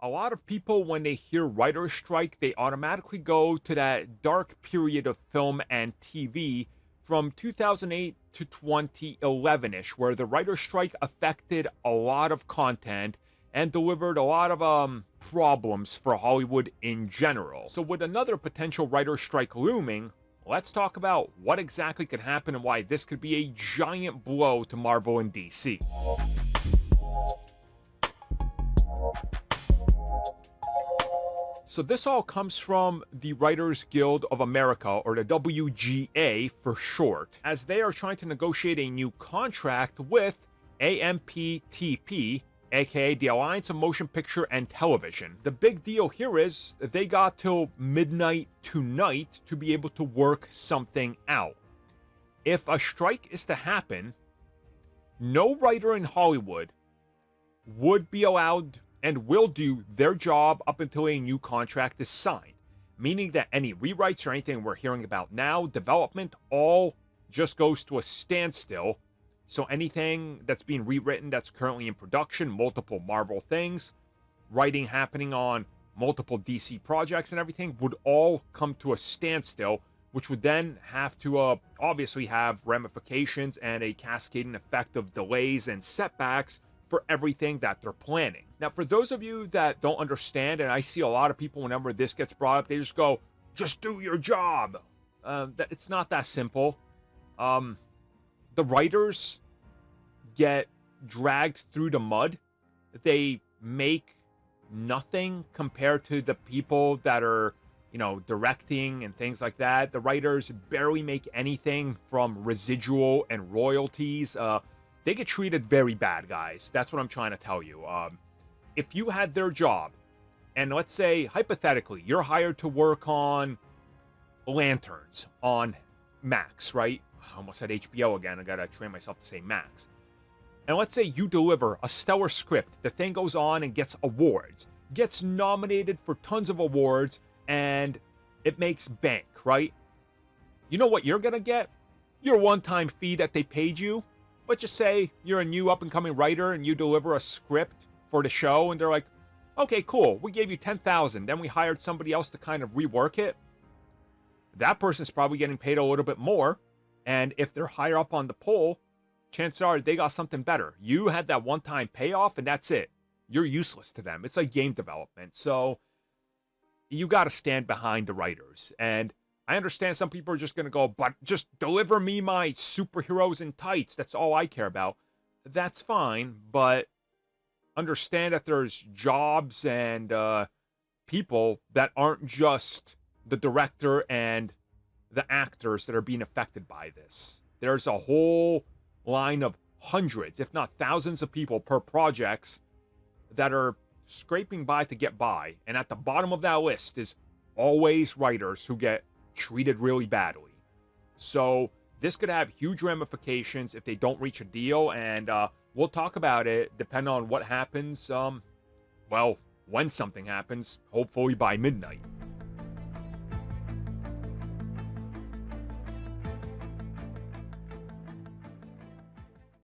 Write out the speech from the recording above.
A lot of people, when they hear writer's strike, they automatically go to that dark period of film and TV from 2008 to 2011-ish, where the writer's strike affected a lot of content and delivered a lot of problems for Hollywood in general. So with another potential writer's strike looming, let's talk about what exactly could happen and why this could be a giant blow to Marvel and DC. So this all comes from the Writers Guild of America, or the WGA for short, as they are trying to negotiate a new contract with AMPTP, aka the Alliance of Motion Picture and Television. The big deal here is they got till midnight tonight to be able to work something out. If a strike is to happen, no writer in Hollywood would be allowed and will do their job up until a new contract is signed, meaning that any rewrites or anything we're hearing about now, development, all just goes to a standstill. So anything that's being rewritten that's currently in production, multiple Marvel things, writing happening on multiple DC projects and everything would all come to a standstill, which would then have to obviously have ramifications and a cascading effect of delays and setbacks for everything that they're planning. Now, for those of you that don't understand, and I see a lot of people whenever this gets brought up, they just go, just do your job. It's not that simple. The writers get dragged through the mud. They make nothing compared to the people that are, directing and things like that. The writers barely make anything from residual and royalties. They get treated very bad, guys. That's what I'm trying to tell you. If you had their job, and let's say, hypothetically, you're hired to work on Lanterns on Max, right? I almost said HBO again. I gotta train myself to say Max. And let's say you deliver a stellar script. The thing goes on and gets awards. Gets nominated for tons of awards, and it makes bank, right? You know what you're gonna get? Your one-time fee that they paid you. Let's just say you're a new up-and-coming writer and you deliver a script for the show, and they're like, okay, cool, we gave you $10,000. Then we hired somebody else to kind of rework it. That person's probably getting paid a little bit more, and if they're higher up on the poll, chances are they got something better. You had that one-time payoff, and that's it. You're useless to them. It's like game development. So you got to stand behind the writers. And I understand some people are just going to go, but just deliver me my superheroes in tights. That's all I care about. That's fine, but understand that there's jobs and people that aren't just the director and the actors that are being affected by this. There's a whole line of hundreds, if not thousands of people per projects that are scraping by to get by. And at the bottom of that list is always writers who get treated really badly. So this could have huge ramifications if they don't reach a deal, and we'll talk about it depending on what happens, when something happens, hopefully by midnight.